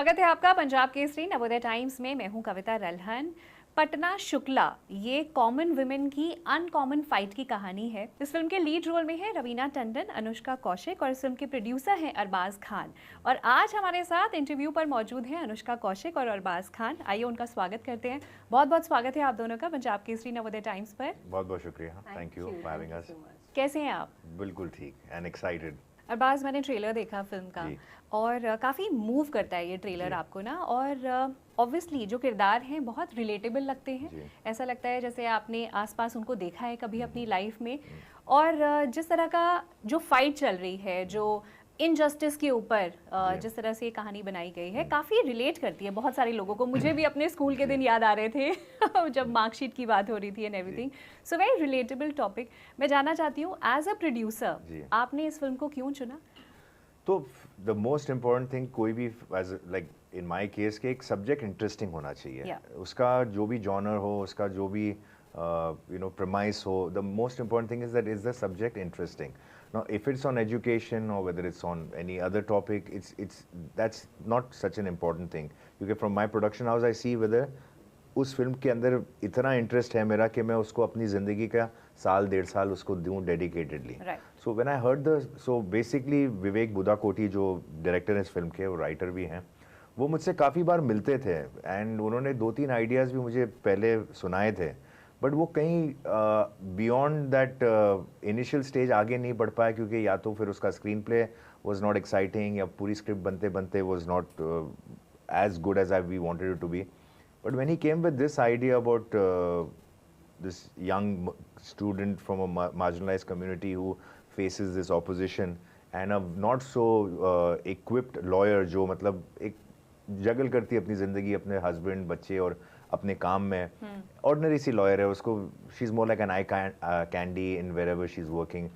स्वागत है आपका पंजाब केसरी नवोदय टाइम्स में। मैं हूं कविता रल्हन। पटना शुक्ला ये कॉमन वुमेन की अनकॉमन फाइट की कहानी है। इस फिल्म के लीड रोल में है रवीना टंडन, अनुष्का कौशिक और इस फिल्म के प्रोड्यूसर हैं अरबाज खान। और आज हमारे साथ इंटरव्यू पर मौजूद हैं अनुष्का कौशिक और अरबाज खान। आइए उनका स्वागत करते हैं। बहुत बहुत स्वागत है आप दोनों का पंजाब केसरी नवोदय टाइम्स पर। बहुत बहुत शुक्रिया। Thank you for having us. कैसे हैं आप? बिल्कुल ठीक एंड एक्साइटेड। अरबाज, मैंने ट्रेलर देखा फिल्म का और काफ़ी मूव करता है ये ट्रेलर आपको ना। और ऑब्वियसली जो किरदार हैं बहुत रिलेटेबल लगते हैं। ऐसा लगता है जैसे आपने आसपास उनको देखा है कभी अपनी लाइफ में। और जिस तरह का जो फाइट चल रही है, जो इनजस्टिस के ऊपर जिस तरह से ये कहानी बनाई गई है, काफ़ी रिलेट करती है बहुत सारे लोगों को। मुझे भी अपने स्कूल के दिन याद आ रहे थे जब मार्कशीट की बात हो रही थी and everything. So very relatable topic. मैं जानना चाहती हूँ एज अ प्रोड्यूसर आपने इस फिल्म को क्यों चुना? तो द मोस्ट इम्पोर्टेंट थिंग, कोई भी लाइक इन माय केस के एक सब्जेक्ट इंटरेस्टिंग होना चाहिए। उसका जो भी जॉनर हो, उसका जो भी premise हो, the most important thing is that is the subject interesting. Now if it's on education or whether it's on any other topic, that's not such an important thing, क्योंकि from my production house I see whether उस film के अंदर इतना interest है मेरा कि मैं उसको अपनी ज़िंदगी का साल 1.5 साल उसको दूँ dedicatedly. So when I heard so basically Vivek Budakoti जो डायरेक्टर हैं इस फिल्म के, वो राइटर भी हैं, वो मुझसे काफ़ी बार मिलते थे एंड उन्होंने 2-3 आइडियाज़ भी मुझे पहले सुनाए थे, बट वो कहीं बियॉन्ड दैट इनिशियल स्टेज आगे नहीं बढ़ पाया, क्योंकि या तो फिर उसका screenplay was not exciting या पूरी स्क्रिप्ट बनते बनते was not as good as I we wanted it to be. But when he came with this idea about this young student from a marginalized community who faces this opposition and a not so equipped lawyer जो मतलब एक जगल करती है अपनी ज़िंदगी अपने husband, बच्चे और अपने काम में, ऑर्डिनरी सी लॉयर है, उसको she is more like an eye candy in wherever she is working,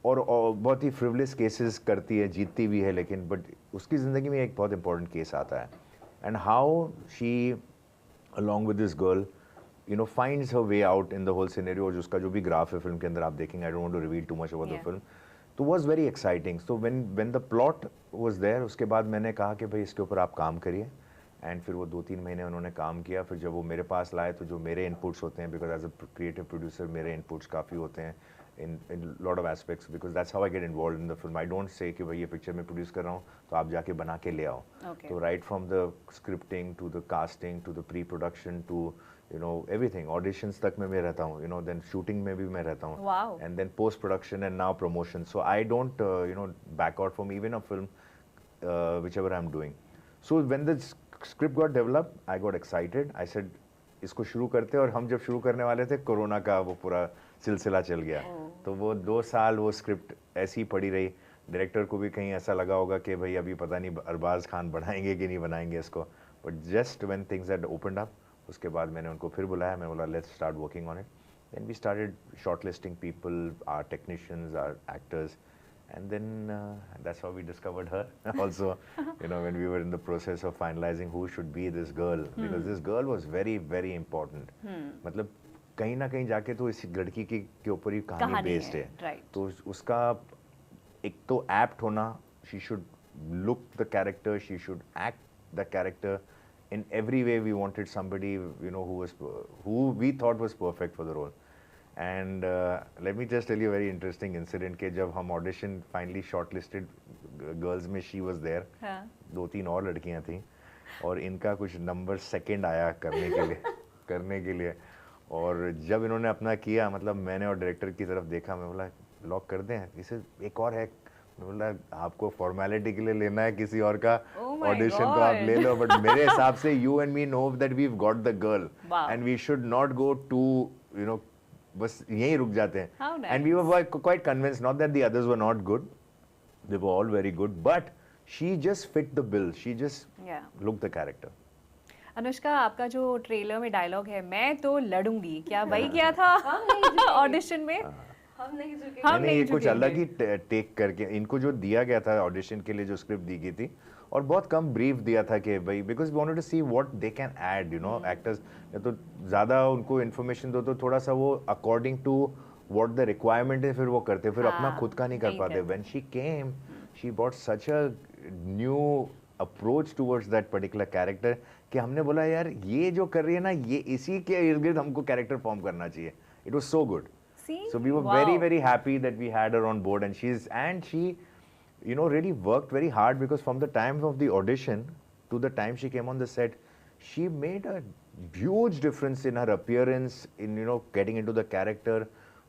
और बहुत ही फ्रिवलेस केसेस करती है, जीतती भी है, लेकिन बट उसकी ज़िंदगी में एक बहुत इंपॉर्टेंट केस आता है. And how she, along with this girl, finds her way out in the whole scenario. और उसका जो भी ग्राफ है फिल्म के अंदर आप देखेंगे, I don't want to reveal too much about the film. तो was very exciting. So when the plot was there, उसके बाद मैंने कहा कि भाई इसके ऊपर आप काम करिए. एंड फिर वो 2-3 महीने उन्होंने काम किया. फिर जब वो मेरे पास लाए तो जो मेरे इनपुट्स होते हैं, because as a creative producer मेरे इनपुट्स काफ़ी होते हैं in lot of aspects, because that's how I get involved in the film. I don't say कि भाई ये पिक्चर मैं प्रोड्यूस कर रहा हूँ तो आप जाके बना के ले आओ. तो right from the scripting to the casting to the pre-production to everything, auditions तक में मैं रहता हूँ, then shooting में भी मैं रहता हूँ. Wow. And then post production and now promotion. So I don't back out from even a film whichever I'm doing. So when the script got developed, I got excited. I said इसको शुरू करते, और हम जब शुरू करने वाले थे कोरोना का वो पूरा सिलसिला चल गया. तो वो 2 साल वो स्क्रिप्ट ऐसी ही पड़ी रही. डायरेक्टर को भी कहीं ऐसा लगा होगा कि भाई अभी पता नहीं अरबाज खान बनाएंगे कि नहीं बनाएंगे इसको. But just when things had opened up, उसके बाद मैंने उनको फिर बुलाया. मैं बोला let's start working on it. Then we started shortlisting people, our technicians, our actors. And then that's how we discovered her also, when we were in the process of finalizing who should be this girl, because this girl was very very important. मतलब कहीं ना कहीं जाके तो इस लड़की के ऊपर ही कहानी बेस्ड है. तो उसका एक तो एप्ट होना, she should look the character, she should act the character in every way. We wanted somebody who we thought was perfect for the role. And let me just tell you a very interesting incident कि जब हम audition finally shortlisted girls में she was there. 2-3 और लड़कियां थी और इनका कुछ नंबर सेकंड आया करने के लिए. और जब इन्होंने अपना किया, मतलब मैंने और डायरेक्टर की तरफ देखा, मैं बोला लॉक कर दें, इसे एक और है. मैं बोला आपको फॉर्मेलिटी के लिए लेना है किसी और का ऑडिशन तो आप ले लो, बट मेरे हिसाब से you and me know that we have got the girl and we should not go to बस यहीं रुक जाते हैं. And we were quite convinced, not that the others were not good, they were all very good, but she just fit the bill, she just look the character. Anushka, आपका जो trailer में dialogue है, मैं तो लड़ूंगी, क्या वही किया था ऑडिशन में? हम नहीं कुछ अलग ही टेक करके इनको जो दिया गया था ऑडिशन के लिए, जो स्क्रिप्ट दी गई थी, और बहुत कम ब्रीफ दिया था कि भाई because we wanted to see what they can add, actors. तो ज़्यादा उनको इन्फॉर्मेशन दो तो थोड़ा सा वो according to what the requirement है फिर वो करते, फिर अपना खुद का नहीं कर पाते. When she came, she bought such a new approach towards that particular character कि हमने बोला यार ये जो कर रही है ना ये इसी के इर्द गिर्द हमको character form करना चाहिए. It was so good. See? So we were very happy that we had her on board, and she you know really worked very hard, because from the time of the audition to the time she came on the set, she made a huge difference in her appearance, in you know getting into the character,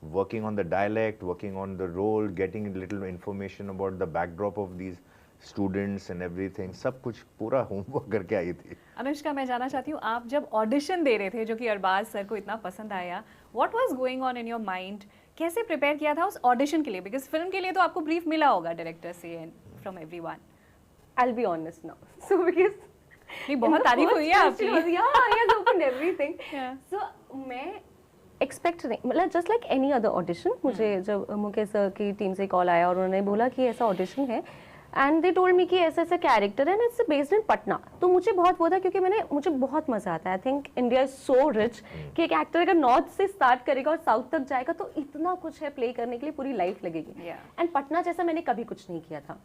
working on the dialect, working on the role, getting a little information about the backdrop of these students and everything. सब कुछ पूरा homework करके आई थी. अनुष्का, मैं जानना चाहती हूँ, आप जब ऑडिशन दे रहे थे जो कि अरबाज सर को इतना पसंद आया, what was going on in your mind? कैसे प्रिपेयर किया था उस ऑडिशन के लिए? बिकॉज फिल्म के लिए तो आपको ब्रीफ मिला होगा डायरेक्टर से and from everyone. I'll be honest now. So because नहीं, बहुत तारीफ हुई है आपकी. Yeah, he has opened everything. Yeah. So मैं एक्सपेक्ट नहीं, मतलब just like any other audition, मुझे जब मुकेश सर की टीम से कॉल आया और उन्होंने बोला कि ऐसा ऑडिशन है एंड दे टोल्ड मी कि ऐसा ऐसा कैरेक्टर है and it's based in Patna, तो मुझे बहुत वो था क्योंकि मुझे बहुत मजा आता है. I think India is so rich कि एक एक्टर अगर नॉर्थ से स्टार्ट करेगा और साउथ तक जाएगा तो इतना कुछ है प्ले करने के लिए, पूरी लाइफ लगेगी. एंड पटना जैसा मैंने कभी कुछ नहीं किया था,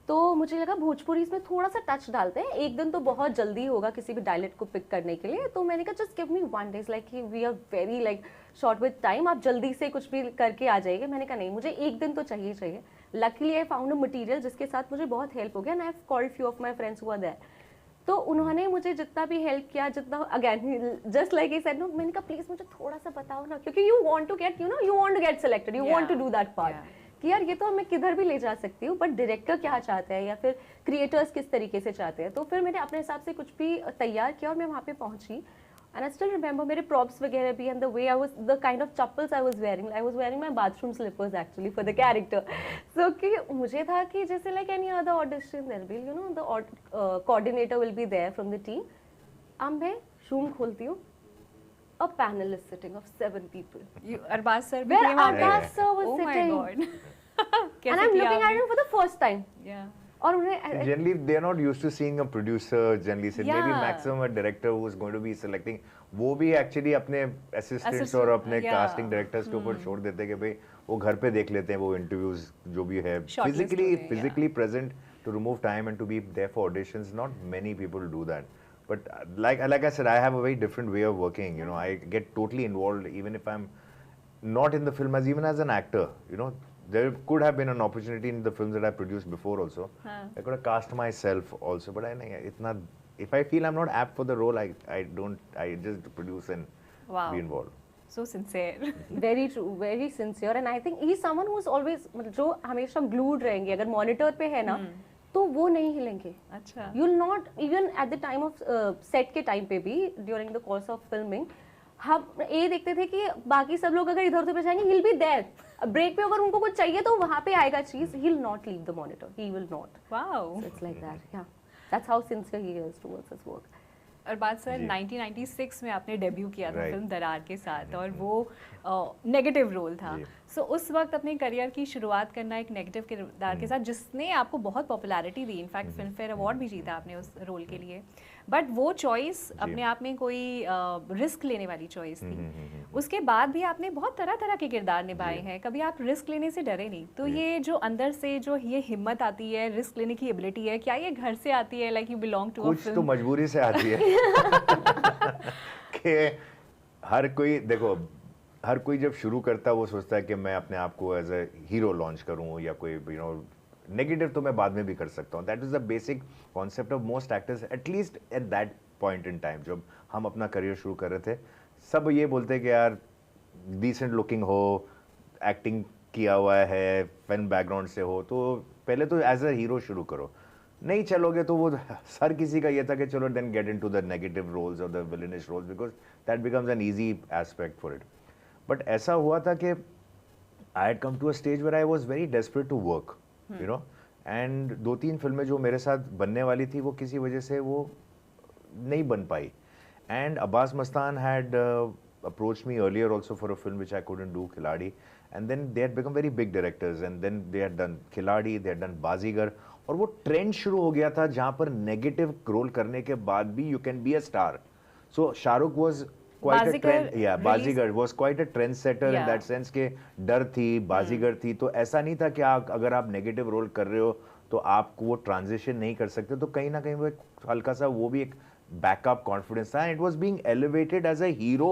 तो मुझे लगा भोजपुरी इसमें थोड़ा सा टच डालते हैं. एक दिन तो बहुत जल्दी होगा किसी भी डायलेक्ट को पिक करने के लिए, तो मैंने कहा just give me 1 day, like we are very like short with time, आप जल्दी से कुछ भी करके आ जाइए. मैंने कहा नहीं, मुझे एक दिन तो चाहिए. Luckily I found a material जिसके साथ मुझे बहुत हेल्प हो गया and I have called few of my friends who are there. तो उन्होंने मुझे जितना भी हेल्प किया, जितना again just like I said no, मैंने कहा प्लीज मुझे थोड़ा सा बताओ ना, क्योंकि you want to get selected, you want to do that part कि यार ये तो मैं किधर भी ले जा सकती हूँ, बट डायरेक्टर क्या चाहता है या फिर क्रिएटर्स किस तरीके से चाहते हैं. तो फिर मैंने अपने हिसाब से कुछ भी तैयार किया और मैं वहाँ पे पहुंची. एंड आई स्टिल रिमेंबर मेरे प्रॉप्स वगैरह भी and the way I was, the kind of chappals I was wearing my bathroom slippers actually for the character. So कि मुझे था कि जैसे like any other audition there will you know the coordinator will be there from the team. अब मैं room खोलती हूँ, a panel is sitting of 7 people. Arbaaz sir भी Where वहाँ पे? Arbaz sir was Oh my sitting. God. And I'm looking at him for the first time. Yeah. और उन्हें Generally, they're not used to seeing a producer. Generally, say maybe Yeah. maximum a director who is going to be selecting. वो भी actually अपने assistants और अपने yeah. casting directors के ऊपर छोड़ देते हैं कि भाई वो घर पे देख लेते हैं वो interviews जो भी है. Shortlist होते हैं, Physically present to remove time and to be there for auditions. Not many people do that. But like I said, I have a very different way of working. You know, I get totally involved even if I'm not in the film, even as an actor. You know, there could have been an opportunity in the films that I produced before also. I could have cast myself also, but if I feel I'm not apt for the role, I just produce and Wow. be involved. So sincere. very true, very sincere, and I think he's someone who's always, जो हमेशा glued रहेंगे. अगर monitor पे है ना तो वो नहीं हिलेंगे. अच्छा. You'll not even at the time of set के टाइम पे भी during the course of filming हम ये देखते थे कि बाकी सब लोग अगर इधर उधर पे जाएंगे, he'll be there. ब्रेक पे अगर उनको कुछ चाहिए तो वहाँ पे आएगा चीज. He'll not leave the monitor. He will not. Wow. So it's like that. Yeah. That's how sincere he is towards his work. Arbaaz sir 1996 में आपने डेब्यू किया था Right. फिल्म दरार के साथ और वो नेगेटिव रोल था. सो उस वक्त अपने करियर की शुरुआत करना एक नेगेटिव किरदार के साथ जिसने आपको बहुत पॉपुलैरिटी दी, इनफैक्ट फिल्म फेयर अवार्ड भी जीता आपने उस रोल के लिए, बट वो चॉइस अपने आप में कोई रिस्क लेने वाली चॉइस थी. उसके बाद भी आपने बहुत तरह तरह के किरदार निभाए हैं, कभी आप रिस्क लेने से डरे नहीं. तो ये जो अंदर से जो ये हिम्मत आती है, रिस्क लेने की एबिलिटी है, क्या ये घर से आती है, like you belong to a कुछ तो फिल्म? मजबूरी से आती है कि हर कोई देखो, हर कोई जब शुरू करता है वो सोचता है कि मैं अपने आप को एज अ हीरो लॉन्च करूं या कोई यू नो नेगेटिव तो मैं बाद में भी कर सकता हूं. That is the basic concept of most actors, at least at that point in time. जब हम अपना करियर शुरू कर रहे थे सब ये बोलते हैं कि यार डिसेंट लुकिंग हो, एक्टिंग किया हुआ है, फिल्म बैकग्राउंड से हो, तो पहले तो एज अ हीरो शुरू करो. नहीं चलोगे तो वो हर किसी का ये था कि चलो then get into the negative roles और the villainish roles because that becomes an easy aspect for it. But ऐसा हुआ था कि I had come to a stage where I was very desperate to work, you know, and 2-3 फिल्में जो मेरे साथ बनने वाली थी वो किसी वजह से वो नहीं बन पाई. And Abbas Mastan had approached me earlier also for a film which I couldn't do, Khiladi, and then they had become very big directors and then they had done Khiladi, they had done Bazigar, और वो trend शुरू हो गया था जहां पर negative role करने के बाद भी you can be a star. So Shahrukh was quite a trend, yeah, Bazigar was quite a trendsetter in that sense के डर थी, बाजीगर थी, तो ऐसा नहीं था कि अगर आप नेगेटिव रोल कर रहे हो तो आपको वो ट्रांजिशन नहीं कर सकते, तो कहीं ना कहीं वो एक हल्का सा वो भी एक बैकअप कॉन्फिडेंस था, and it was being elevated as a hero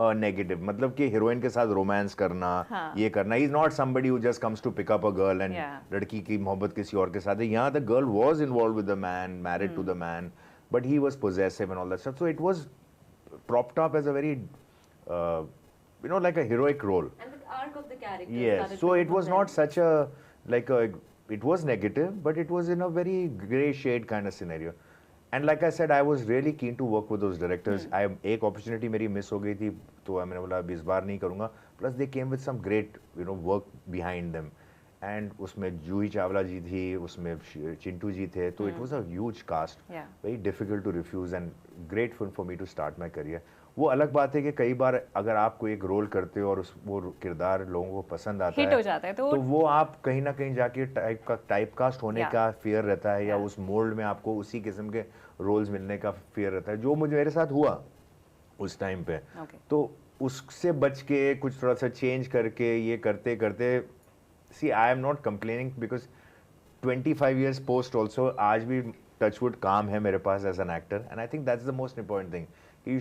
negative, मतलब कि हीरोइन के साथ रोमांस करना, ये करना, he is not somebody who just comes to pick up a girl and लड़की की मोहब्बत किसी और के साथ है। यहाँ the girl was involved with the man, married to the man, but he was possessive and all that stuff, so it was propped up as a very like a heroic role, and the arc of the character yes, so it was not such a like a, it was negative, but it was in a very gray shade kind of scenario, and like I said, I was really keen to work with those directors. एक opportunity मेरी miss हो गई थी, तो मैंने बोला अभी इस बार नहीं करूँगा, plus they came with some great work behind them, and उसमें जूही चावला जी थी, उसमें चिंटू जी थे, तो it was a huge cast, very difficult to refuse and great fun for me to start my career. वो अलग बात है कि कई बार अगर आप कोई एक रोल करते हो और वो किरदार लोगों को पसंद आता हिट हो जाता है, तो वो आप कहीं ना कहीं जाके टाइप कास्ट होने का फियर रहता है, या उस मोल्ड में आपको उसी किस्म के रोल्स मिलने का फियर रहता है, जो मुझे मेरे साथ हुआ उस टाइम पे। तो उससे बच के कुछ थोड़ा सा चेंज करके ये करते करते, see I am not complaining because 25 years post also आज भी टचवुड काम है मेरे पास as an actor, and I think that's the most important thing. You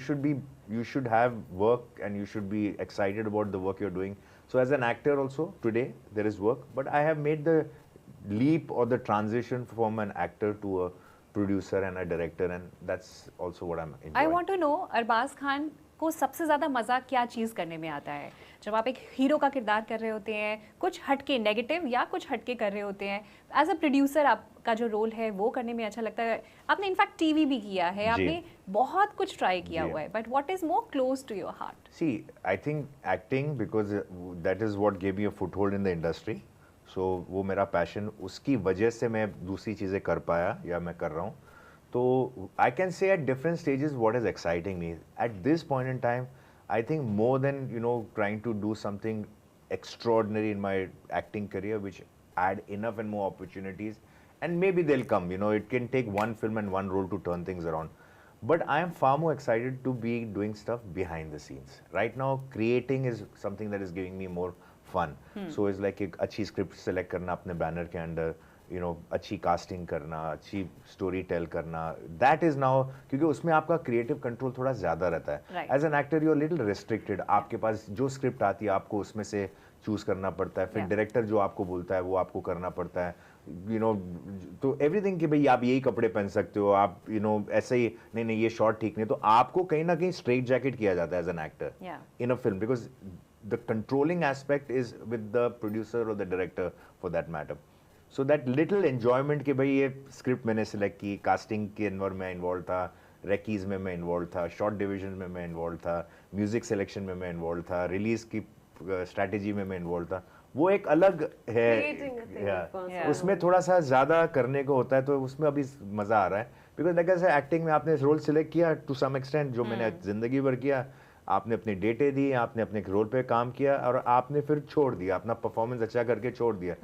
should have work and you should be excited about the work you're doing. So as an actor also today there is work, but I have made the leap or the transition from an actor to a producer and a director, and that's also what I'm enjoying. I want to know, Arbaaz Khan को सबसे ज़्यादा मज़ा क्या चीज़ करने में आता है? जब आप एक हीरो का किरदार कर रहे होते हैं, कुछ हटके नेगेटिव या कुछ हटके कर रहे होते हैं, एज अ प्रोड्यूसर आपका जो रोल है वो करने में अच्छा लगता है. आपने इनफैक्ट टीवी भी किया है, आपने बहुत कुछ ट्राई किया हुआ है, but what is more close to your heart? See, I think acting, because that is what gave me a foothold in the industry. So वो मेरा पैशन, उसकी वजह से मैं दूसरी चीज़ें कर पाया या मैं कर रहा हूँ. तो I can say at different stages what is exciting me. At this point in time, I think more than trying to do something extraordinary in my acting career, which add enough and more opportunities, and maybe they'll come. It can take one film and one role to turn things around. But I am far more excited to be doing stuff behind the scenes. Right now, creating is something that is giving me more fun. So it's like एक अच्छी script select करना अपने banner के अंदर, अच्छी casting करना, अच्छी story tell करना, दैट इज नाउ, क्योंकि उसमें आपका क्रिएटिव कंट्रोल थोड़ा ज्यादा रहता है. As an actor you are little restricted. आपके पास जो स्क्रिप्ट आती है आपको उसमें से चूज करना पड़ता है, फिर डायरेक्टर जो आपको बोलता है वो आपको करना पड़ता है. तो एवरीथिंग कि भाई आप यही कपड़े पहन सकते हो, आप ऐसे ही नहीं ये शॉट ठीक नहीं, तो आपको कहीं ना कहीं स्ट्रेट जैकेट किया जाता है as an actor in a film, because the controlling aspect is with the producer और the director for that matter. So that little enjoyment कि भाई ये स्क्रिप्ट मैंने सिलेक्ट की, कास्टिंग के अंदर मैं इन्वॉल्व था, रेकीज में मैं इन्वॉल्व था, शॉर्ट डिवीजन में मैं इन्वॉल्व था, म्यूजिक सिलेक्शन में मैं इन्वॉल्व था, रिलीज की स्ट्रैटेजी में मैं इन्वॉल्व था. वो एक अलग है, उसमें थोड़ा सा ज्यादा करने को होता है, तो उसमें अभी मजा आ रहा है. बिकॉज लाइक ऐसे एक्टिंग में आपने रोल सिलेक्ट किया टू सम एक्सटेंट, जो मैंने जिंदगी भर किया, आपने अपने डेटे दी, आपने अपने रोल पे काम किया और आपने फिर छोड़ दिया, अपना परफॉर्मेंस अच्छा करके छोड़ दिया,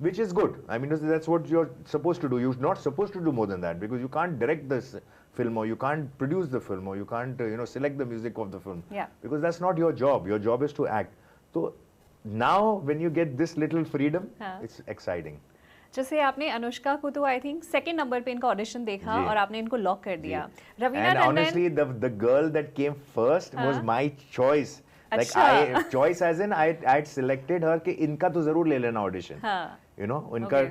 which is good. I mean, that's what you're supposed to do. You're not supposed to do more than that, because you can't direct this film, or you can't produce the film, or you can't select the music of the film, because that's not your job. Your job is to act. So now when you get this little freedom, it's exciting. जैसे आपने अनुष्का को तो I think second number पे इनका audition देखा और आपने इनको लॉक कर दिया. Raveena Tandon, and honestly the girl that came first was my choice. Like I choice as in I had selected her कि इनका तो जरूर ले लेना ऑडिशन,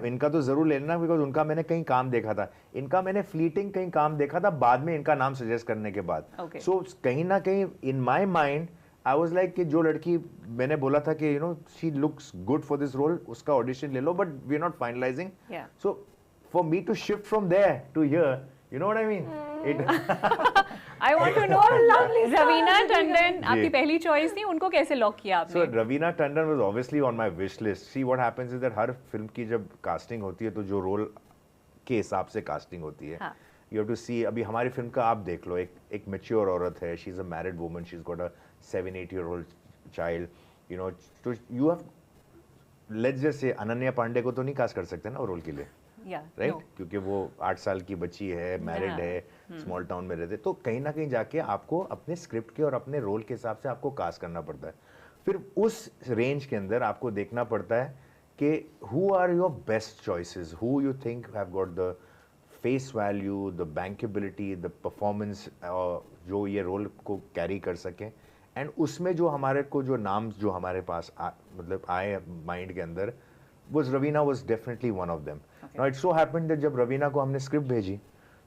इनका तो जरूर ले लेना, बिकॉज उनका मैंने कहीं काम देखा था, इनका मैंने फ्लीटिंग कहीं काम देखा था बाद में इनका नाम सजेस्ट करने के बाद. सो कहीं ना कहीं in my mind I was like कि जो लड़की मैंने बोला था कि she looks good for this role, उसका ऑडिशन ले लो, but we're not finalizing. So for me to shift from there to here, you know what I mean? I want to know, Raveena Tandon आपकी पहली चॉइस थी, उनको कैसे लॉक किया आपने? So Raveena Tandon was obviously on my wish list. See what happens is that her film की जब casting होती है तो जो रोल के हिसाब से कास्टिंग होती है, you have to see. अभी हमारी फिल्म का आप देख लो, एक मैच्योर औरत है, she is a married woman, she is got a 7-8-year-old child, तो you have, let's just say Ananya Pandey को तो नहीं कास्ट कर सकते ना वो रोल के लिए, राइट? क्योंकि वो 8 साल की बच्ची है, मैरिड है, स्मॉल टाउन में रहते, तो कहीं ना कहीं जाके आपको अपने स्क्रिप्ट के और अपने रोल के हिसाब से आपको कास्ट करना पड़ता है. फिर उस रेंज के अंदर आपको देखना पड़ता है कि who are your best choices, who you think have got the face value, the bankability, the performance, जो ये रोल को कैरी कर सकें, एंड उसमें जो हमारे को जो नाम जो हमारे पास मतलब आए माइंड के अंदर, was Ravina was definitely one of them. Now it so happened that जब रवीना को हमने स्क्रिप्ट भेजी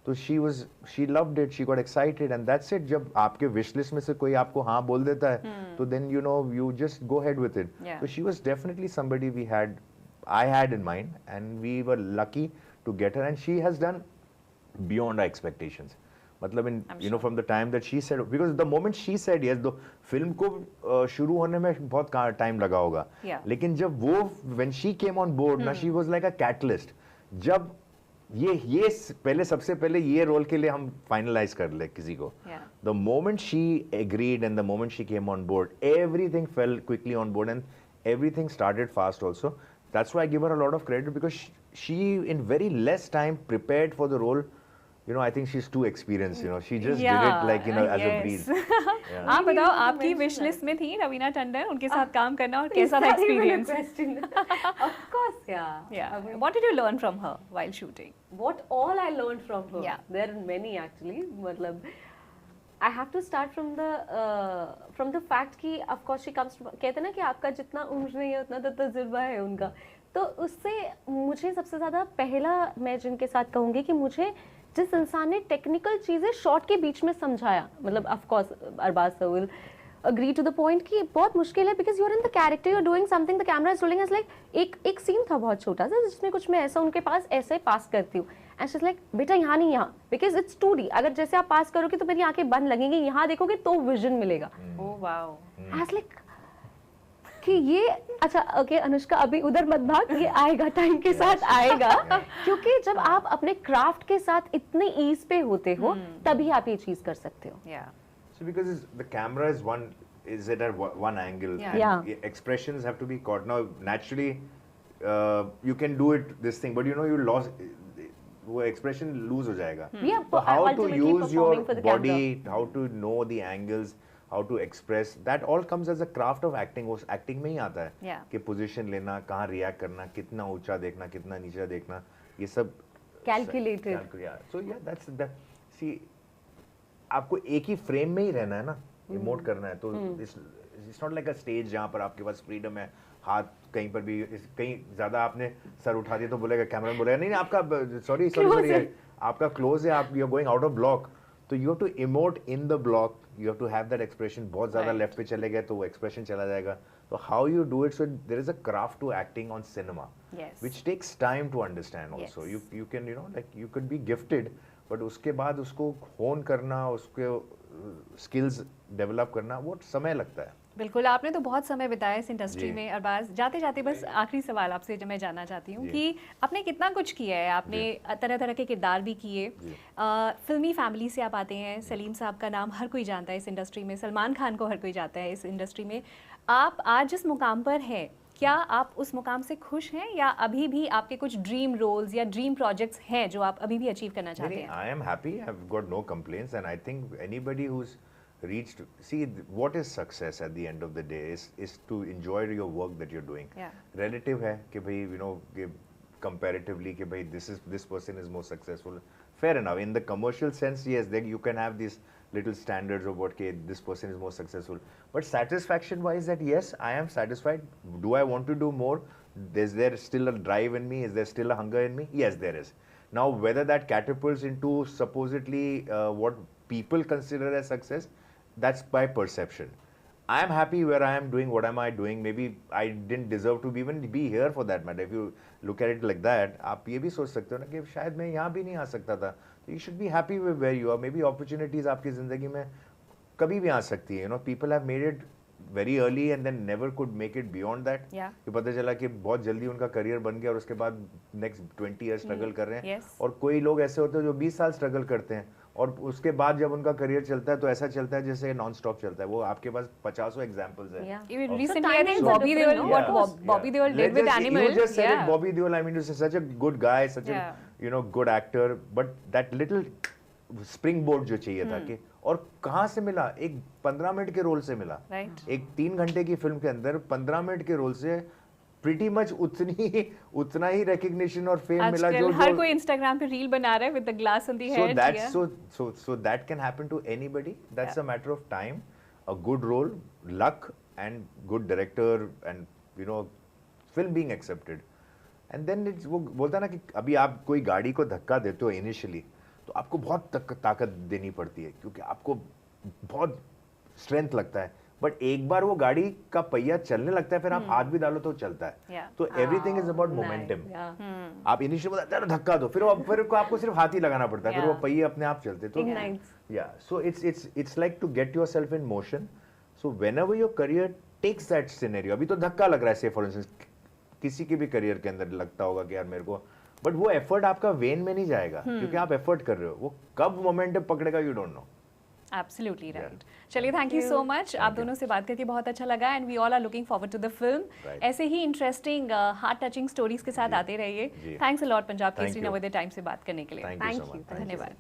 तो she loved it, she got excited, and that's it. जब आपके wish list में से कोई आपको हाँ बोल देता है तो then you know you just go ahead with it. So she was definitely somebody I had in mind, and we were lucky to get her, and she has done beyond our expectations. मतलब you know, from the time that she said, because the moment she said yes, तो film को शुरू होने में बहुत time लगा होगा, लेकिन जब वो when she came on board ना, she was like a catalyst. जब ये पहले सबसे पहले ये रोल के लिए हम फाइनलाइज कर ले किसी को, the moment she agreed and the moment she came on board, everything fell quickly on board and everything started fast also. That's why I give her a lot of credit, because she in very less time prepared for the role. You know, I think she's too experienced, you know, she just did it like, you know, as a breeze. आप बताओ, आपकी wish list में थी रवीना टंडन, उनके साथ काम करना, और कैसा था experience? Of course, yeah. What did you learn from her while shooting? What all I learned from her? There are many actually. मतलब I have to start from the fact कि of course she comes from, कहते हैं ना कि आपका जितना उम्र नहीं है उतना तो तजुर्बा है उनका, तो उससे मुझे सबसे ज़्यादा पहला मैं जिनके साथ कहूँगी कि मुझे जिस इंसान ने टेक्निकल चीज़ें शॉट के बीच में समझाया, मतलब of course Arbaaz sir will agree to the point कि बहुत मुश्किल है, because you are in the character, you are doing something, the camera is rolling, is like एक सीन था बहुत छोटा सा जिसमें कुछ मैं ऐसा उनके पास ऐसे पास करती हूँ, एंड शी इज लाइक बेटा यहाँ नहीं, यहाँ, बिकॉज इट्स 2D, अगर जैसे आप पास करोगे तो मेरी आंखें बंद लगेंगी, यहाँ देखोगे तो विजन मिलेगा. Oh wow. I was like कि ये अच्छा ओके अनुष्का अभी उधर मत भाग, ये आएगा, टाइम के साथ आएगा, क्योंकि जब आप अपने क्राफ्ट के साथ इतने ईज पे होते हो तभी आप ये चीज कर सकते हो. So because the camera is at one angle, and expressions have to be caught. Now naturally you can do it this thing, but you know you lost वो expression lose हो जाएगा. So how to use your body, how to know the angles, how to express, that all comes as a craft of acting. वो acting में ही आता है कि position लेना, कहाँ react करना, कितना ऊंचा देखना, कितना नीचा देखना, ये सब calculated. So yeah, that's that. See, आपको एक ही frame में ही रहना है ना, emote करना है, तो it's not like a stage जहाँ पर आपके पास freedom है, हाथ कहीं पर भी, कहीं ज़्यादा आपने सर उठा दिया तो बोलेगा कैमरा बोलेगा नहीं आपका sorry आपका close है, आप you're going out of block, तो you have to emote in the block, you have to have that expression. बहुत ज़्यादा left पे चले गए तो वो expression चला जाएगा. So how you do it? So there is a craft to acting on cinema, which takes time to understand also. You can, you know, like you could be gifted, but उसके बाद उसको hone करना, उसके skills develop करना, वो समय लगता है. बिल्कुल, आपने तो बहुत समय बिताया इस इंडस्ट्री में. अरबाज, जाते जाते बस आखिरी सवाल आपसे जो मैं जानना चाहती हूँ कि आपने कितना कुछ किया है, आपने तरह तरह के किरदार भी किए, फिल्मी फैमिली से आप आते हैं, सलीम साहब का नाम हर कोई जानता है इस इंडस्ट्री में, सलमान खान को हर कोई जानता है इस इंडस्ट्री में. आप आज जिस मुकाम पर हैं, क्या आप उस मुकाम से खुश हैं, या अभी भी आपके कुछ ड्रीम रोल्स या ड्रीम प्रोजेक्ट्स हैं जो आप अभी भी अचीव करना चाहते हैं? I am happy, I've got no complaints, and I think anybody who's reached, see what is success at the end of the day is to enjoy your work that you're doing. Relative है कि भाई, you know, कि comparatively कि भाई this person is more successful, fair enough. In the commercial sense, yes, then you can have these little standards of what this person is more successful, but satisfaction wise, that yes, I am satisfied. Do I want to do more? Is there still a drive in me? Is there still a hunger in me? Yes, there is. Now whether that catapults into supposedly what people consider as success, that's by perception. I am happy where I am doing. What am I doing? Maybe I didn't deserve to even be here for that matter. If you look at it like that, आप ये भी सोच सकते हो ना कि शायद मैं यहाँ भी नहीं आ सकता था. You should be happy with where you are. Maybe opportunities आपकी ज़िंदगी में कभी भी आ सकती है. You know, people have made it very early and then never could make it beyond that. कि पता चला कि बहुत जल्दी उनका करियर बन गया और उसके बाद next 20 years struggle कर रहे हैं. और कोई लोग ऐसे होते हैं जो 20 साल struggle करते हैं और उसके बाद जब उनका करियर चलता है तो ऐसा चलता है जैसे नॉन स्टॉप चलता है. वो आपके पास 50 एग्जांपल्स हैं. Recently, I think Bobby Deol, what Bobby Deol did with Animal. You just said it, Bobby Deol. I mean, he's such a good guy, such a good actor, but that little springboard जो चाहिए था कि, और कहाँ से मिला? एक 15 minute के रोल से मिला. एक 3 घंटे की फिल्म के अंदर 15 मिनट के रोल से pretty much उतना ही recognition और fame मिला आजकल हर कोई Instagram पे रील बना रहा है with the glass on the head. So that can happen to anybody. That's a matter of time, a good role, luck, and good director, and film being accepted. And then वो बोलता है ना कि अभी आप कोई गाड़ी को धक्का देते हो initially, तो आपको बहुत ताकत देनी पड़ती है क्योंकि आपको बहुत स्ट्रेंथ लगता है, बट एक बार वो गाड़ी का पहिया चलने लगता है फिर आप हाथ भी डालो तो चलता है. तो एवरीथिंग इज अबाउट मोमेंटम. आप इनिशियल बोलते धक्का दो, फिर आपको सिर्फ हाथ ही लगाना पड़ता है, फिर वो पहिए अपने आप चलते. तो so it's like to get yourself in motion. So whenever your career takes that scenario, अभी तो धक्का लग रहा है से फॉर इंस्टेंस किसी के भी करियर के अंदर लगता होगा कि यार मेरे को, बट वो एफर्ट आपका वेन में नहीं जाएगा क्योंकि आप एफर्ट कर रहे हो. वो कब मोमेंटम पकड़ेगा you don't know. Absolutely right. चलिए, थैंक यू सो मच. आप दोनों से बात करके बहुत अच्छा लगा and we all are looking forward to the film. ऐसे ही इंटरेस्टिंग हार्ट टचिंग स्टोरीज के साथ आते रहिए. Thanks a lot Punjab Kesari Navodaya time से बात करने के लिए. Thank you. धन्यवाद.